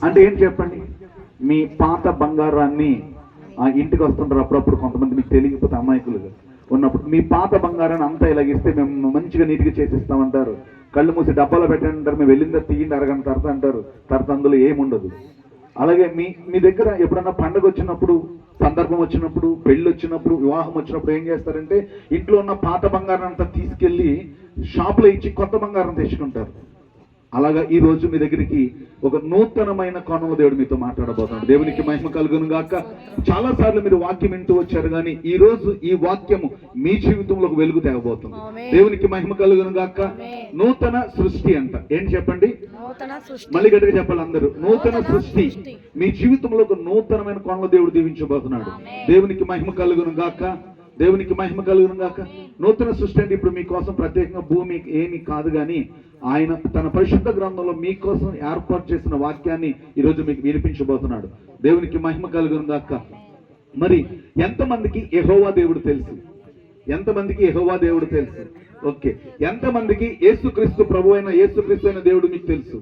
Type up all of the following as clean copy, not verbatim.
అంటే ఏంటి చెప్పండి? మీ పాత బంగారాన్ని ఇంటికి వస్తుంటారు అప్పుడప్పుడు కొంతమంది, మీకు తెలియకపోతే అమాయకులుగా ఉన్నప్పుడు మీ పాత బంగారాన్ని అంతా ఇలాగిస్తే మేము మంచిగా నీట్గా చేసిస్తామంటారు. కళ్ళు మూసి డబ్బాలో పెట్టండి అంటారు. మేము వెళ్ళిందా తీయండి అరగంట తర్వాత అంటారు. తర్వాత అందులో ఏముండదు. అలాగే మీ దగ్గర ఎప్పుడన్నా పండుగ వచ్చినప్పుడు, సందర్భం వచ్చినప్పుడు, పెళ్లి వచ్చినప్పుడు, వివాహం వచ్చినప్పుడు ఏం చేస్తారంటే ఇంట్లో ఉన్న పాత బంగారం అంతా తీసుకెళ్లి షాపులో ఇచ్చి కొత్త బంగారం తెచ్చుకుంటారు. అలాగా ఈ రోజు మీ దగ్గరికి ఒక నూతనమైన కోణంలో దేవుడు మీతో మాట్లాడబోతున్నాడు. దేవునికి మహిమ కలుగును గాక. చాలా సార్లు మీరు వాక్యం వింటూ వచ్చారు, కానీ ఈ రోజు ఈ వాక్యము మీ జీవితంలో ఒక వెలుగు తేవబోతుంది. దేవునికి మహిమ కలుగును గాక. నూతన సృష్టి అంట. ఏంటి చెప్పండి? మళ్ళీ గట్టిగా చెప్పాలి అందరూ. నూతన సృష్టి మీ జీవితంలో ఒక నూతనమైన కోణంలో దేవుడు దీవించబోతున్నాడు. దేవునికి మహిమ కలుగును గాక. దేవునికి మహిమ కలుగును గాక. నూతన సృష్టి అంటే ఇప్పుడు మీకోసం ప్రత్యేకంగా భూమి ఏమి కాదు, కానీ ఆయన తన పరిశుద్ధ గ్రంథంలో మీకోసం ఏర్పాటు చేసిన వాక్యాన్ని ఈరోజు మీకు వినిపించబోతున్నాడు. దేవునికి మహిమ కలుగును గాక. మరి ఎంతమందికి యెహోవా దేవుడు తెలుసు? ఎంతమందికి యెహోవా దేవుడు తెలుసు? ఓకే. ఎంతమందికి యేసుక్రీస్తు ప్రభు అయిన యేసుక్రీస్తు అయిన దేవుడు మీకు తెలుసు?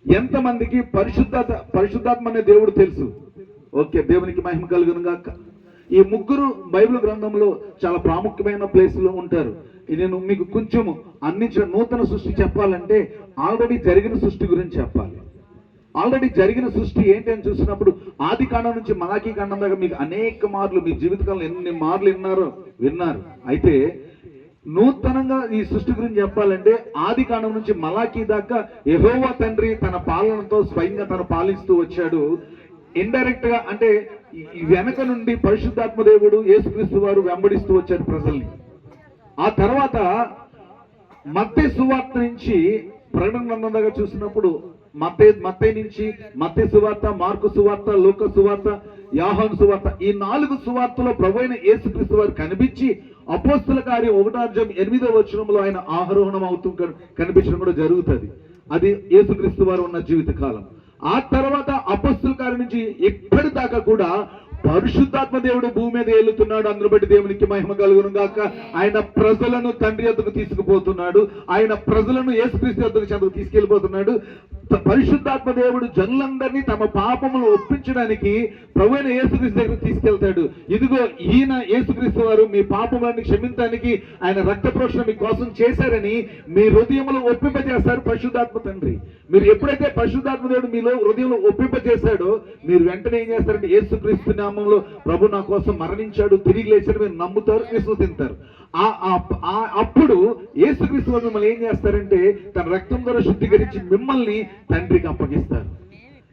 ఎంతమందికి పరిశుద్ధాత్మ అనే దేవుడు తెలుసు? ఓకే. దేవునికి మహిమ కలుగును గాక. ఈ ముగ్గురు బైబిల్ గ్రంథంలో చాలా ప్రాముఖ్యమైన ప్లేస్లో ఉంటారు. నేను మీకు కొంచెము అందించిన నూతన సృష్టి చెప్పాలంటే ఆల్రెడీ జరిగిన సృష్టి గురించి చెప్పాలి. ఆల్రెడీ జరిగిన సృష్టి ఏంటి అని చూసినప్పుడు ఆది కాండం నుంచి మలాకీ కాండం దాకా మీకు అనేక మార్లు మీ జీవితకాలంలో ఎన్ని మార్లు విన్నారు. అయితే నూతనంగా ఈ సృష్టి గురించి చెప్పాలంటే ఆది కాండం నుంచి మలాకీ దాకా యెహోవా తండ్రి తన పాలనతో స్వయంగా తను పాలిస్తూ వచ్చాడు. ఇండైరెక్ట్ గా అంటే వెనక నుండి పరిశుద్ధాత్మ దేవుడు యేసుక్రీస్తు వారు వెంబడిస్తూ వచ్చారు ప్రజల్ని. ఆ తర్వాత మత్తయి సువార్త నుంచి ప్రకటన గ్రంథం దగ్గర చూసినప్పుడు మత్తయి నుంచి మత్తయి సువార్త, మార్కు సువార్త, లూకా సువార్త, యోహాను సువార్త, ఈ 4 సువార్తలో ప్రభువైన యేసుక్రీస్తు వారు కనిపించి అపోస్తల కార్యం 1:8 ఆయన ఆరోహణం అవుతూ కనిపించడం కూడా జరుగుతుంది. అది యేసుక్రీస్తు వారు ఉన్న జీవితకాలం. ఆ తర్వాత అపోస్తల కార్యం నుంచి ఎప్పటిదాకా కూడా పరిశుద్ధాత్మ దేవుడు భూమి మీద ఏలుతున్నాడు. అందును బట్టి దేవునికి మహిమ కలుగును గాక. ఆయన ప్రజలను తండ్రి యొద్దకు తీసుకుపోతున్నాడు. ఆయన ప్రజలను యేసుక్రీస్తు యొద్దకు తీసుకెళ్లిపోతున్నాడు. పరిశుద్ధాత్మ దేవుడు జనులందరినీ తమ పాపములు ఒప్పించడానికి ప్రభువైన యేసుక్రీస్తు దగ్గర తీసుకెళ్తాడు. ఇదిగో ఈయన యేసుక్రీస్తు వారు మీ పాపములను క్షమించడానికి ఆయన రక్త ప్రోక్షణ మీ కోసం చేశారని మీ హృదయంలో ఒప్పింపజేస్తారు పరిశుద్ధాత్మ తండ్రి. మీరు ఎప్పుడైతే పరిశుద్ధాత్మ దేవుడు మీలో హృదయంలో ఒప్పింపజేశాడో మీరు వెంటనే ఏం చేస్తారంటే యేసుక్రీస్తు నామములో ప్రభు నా కోసం మరణించాడు, తిరిగి లేచాడు మీరు నమ్ముతారు, విశ్వసిస్తారు. అప్పుడు యేసుక్రీస్తు వారు మిమ్మల్ని ఏం చేస్తారంటే తన రక్తం ద్వారా శుద్ధీకరించి మిమ్మల్ని తండ్రికి అప్పగిస్తారు.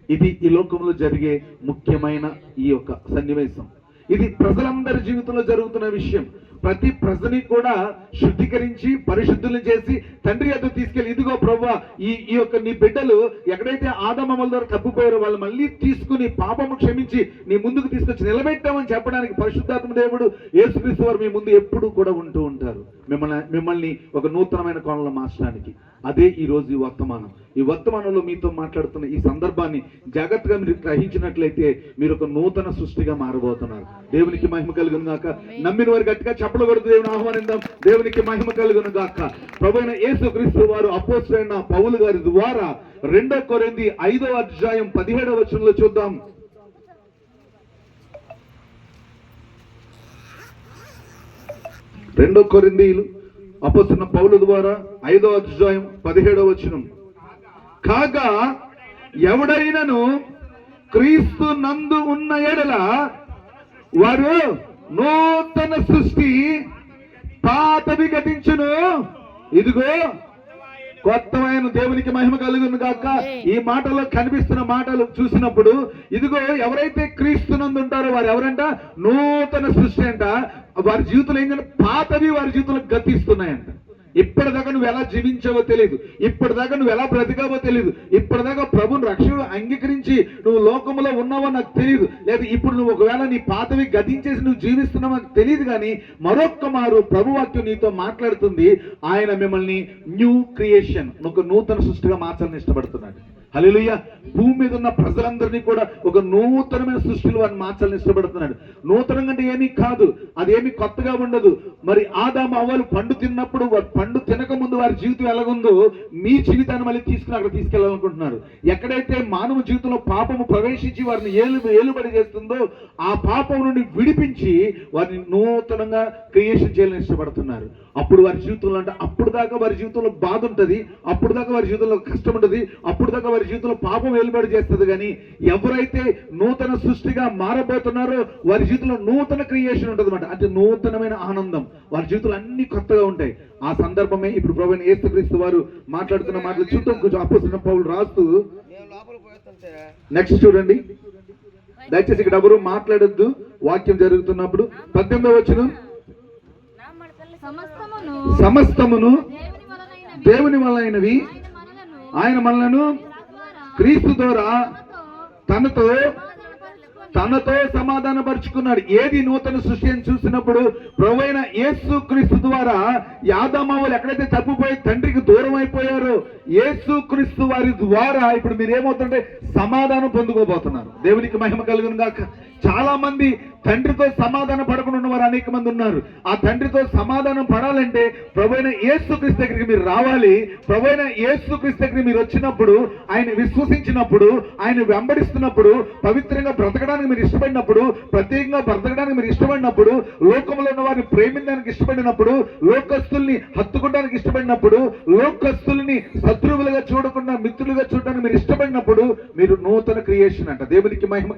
ఇది ఈ లోకంలో జరిగే ముఖ్యమైన ఈ యొక్క సన్నివేశం. ఇది ప్రజలందరి జీవితంలో జరుగుతున్న విషయం. ప్రతి ప్రజని కూడా శుద్ధీకరించి పరిశుద్ధులను చేసి తండ్రి యొద్దకు తీసుకెళ్ళి ఇదిగో ప్రభువా ఈ యొక్క నీ బిడ్డలు ఎక్కడైతే ఆదామమ్మల ద్వారా తప్పిపోయారో వాళ్ళు మళ్ళీ తీసుకుని పాపము క్షమించి నీ ముందుకు తీసుకొచ్చి నిలబెట్టామని చెప్పడానికి పరిశుద్ధాత్మ దేవుడు యేసుక్రీస్తు వారు మీ ముందు ఎప్పుడు కూడా ఉంటూ ఉంటారు, మిమ్మల్ని ఒక నూతనమైన కోణంలో మార్చడానికి. అదే ఈ రోజు ఈ వర్తమానం. ఈ వర్తమానంలో మీతో మాట్లాడుతున్న ఈ సందర్భాన్ని జాగ్రత్తగా మీరు గ్రహించినట్లయితే మీరు ఒక నూతన సృష్టిగా మారబోతున్నారు. దేవునికి మహిమ కలుగును గాక. నమ్మిన వారు గట్టిగా చప్పలు కొడుతూ దేవుని ఆహ్వానిద్దాం. దేవునికి మహిమ కలుగును గాక. ప్రభువైన యేసుక్రీస్తు వారు అపోస్తలుడైన పౌలు గారి ద్వారా 2 కొరింథీ 5:17 చూద్దాం. 2 కొరింథీయులు అపోస్తలుడైన పౌలు ద్వారా 5:17 కాగా ఎవడైనను క్రీస్తు నందు ఉన్న ఎడల వారు నూతన సృష్టి, పాతవి గతించును, ఇదిగో కొత్తమైన. దేవునికి మహిమ కలుగును గాక. ఈ మాటలో కనిపిస్తున్న మాటలు చూసినప్పుడు ఇదిగో ఎవరైతే క్రీస్తునందు ఉంటారో వారు ఎవరంట? నూతన సృష్టి అంట. వారి జీవితంలో ఏంటంటే పాతవి వారి జీవితంలో గతిస్తున్నాయంట. ఇప్పటిదాకా నువ్వు ఎలా జీవించావో తెలియదు, ఇప్పటిదాకా నువ్వు ఎలా బ్రతికావో తెలియదు, ఇప్పటిదాకా ప్రభుని రక్షణ అంగీకరించి నువ్వు లోకంలో ఉన్నావో నాకు తెలియదు, లేదా ఇప్పుడు నువ్వు ఒకవేళ నీ పాతవి గతించేసి నువ్వు జీవిస్తున్నావో నాకు తెలియదు. కానీ మరొక్క మారు ప్రభువాక్యం నీతో మాట్లాడుతుంది. ఆయన మిమ్మల్ని న్యూ క్రియేషన్, ఒక నూతన సృష్టిగా మార్చాలని ఇష్టపడుతున్నాడు. హల్లెలూయా. భూమి మీద ఉన్న ప్రజలందరినీ కూడా ఒక నూతనమైన సృష్టిలో వారిని మార్చాలని ఇష్టపడుతున్నాడు. నూతనం అంటే ఏమీ కాదు, అదేమీ కొత్తగా ఉండదు. మరి ఆదాము అవ్వలు పండు తిన్నప్పుడు, పండు తినక ముందు వారి జీవితం ఎలాగుందో మీ జీవితాన్ని మళ్ళీ తీసుకుని అక్కడ తీసుకెళ్లాలనుకుంటున్నారు. ఎక్కడైతే మానవ జీవితంలో పాపము ప్రవేశించి వారిని ఏలుబడి చేస్తుందో ఆ పాపం నుండి విడిపించి వారిని నూతనంగా క్రియేషన్ చేయాలని ఇష్టపడుతున్నారు. అప్పుడు వారి జీవితంలో అంటే అప్పుడు దాకా వారి జీవితంలో బాధ ఉంటుంది, అప్పుడు దాకా వారి జీవితంలో కష్టం ఉంటుంది, అప్పుడు దాకా వారి జీవితంలో పాపం వెలుబడి చేస్తుంది. కానీ ఎవరైతే నూతన సృష్టిగా మారబోతున్నారో వారి జీవితంలో నూతన క్రియేషన్ ఉంటుంది అన్నమాట. అంటే నూతనమైన ఆనందం, వారి జీవితంలో అన్ని కొత్తగా ఉంటాయి. ఆ సందర్భమే ఇప్పుడు ప్రభువైన యేసుక్రీస్తు వారు మాట్లాడుతున్న మాటలు చూద్దాం. కొంచెం అపోస్తలుడైన పౌలు రాస్తూ నెక్స్ట్ చూడండి దయచేసి. ఇక్కడ ఎవరు మాట్లాడొద్దు వాక్యం జరుగుతున్నప్పుడు. 18వ వచనం, సమస్తమును దేవుని వలనైనవి ఆయన మనలను క్రీస్తు ద్వారా తనతో సమాధానపరుచుకున్నాడు. ఏది నూతన సృష్టి అని చూసినప్పుడు ప్రభువైన యేసు క్రీస్తు ద్వారా ఆదామవ్వలు ఎక్కడైతే తప్పిపోయి తండ్రికి దూరం అయిపోయారో యేసు క్రీస్తు వారి ద్వారా ఇప్పుడు మీరు ఏమవుతుంటే సమాధానం పొందుకోబోతున్నారు. దేవునికి మహిమ కలుగును గాక. చాలా మంది తండ్రితో సమాధానం పడకుండా ఉన్నవారు అనేక మంది ఉన్నారు. ఆ తండ్రితో సమాధానం పడాలంటే ప్రభువైన యేసు క్రీస్తు దగ్గరికి మీరు రావాలి. ప్రభువైన యేసు క్రీస్తు దగ్గరికి మీరు వచ్చినప్పుడు, ఆయన విశ్వసించినప్పుడు, ఆయన వెంబడిస్తున్నప్పుడు, పవిత్రంగా బ్రతకడానికి మీరు ఇష్టపడినప్పుడు, ప్రత్యేకంగా బ్రతకడానికి మీరు ఇష్టపడినప్పుడు, లోకంలో ఉన్న వారిని ప్రేమించడానికి ఇష్టపడినప్పుడు, లోకస్తుల్ని హత్తుకోవడానికి ఇష్టపడినప్పుడు, లోకస్తుల్ని శత్రువులుగా చూడకుండా మిత్రులుగా చూడడానికి మీరు ఇష్టపడినప్పుడు మీరు నూతన క్రియేషన్ అంట. దేవునికి మహిమ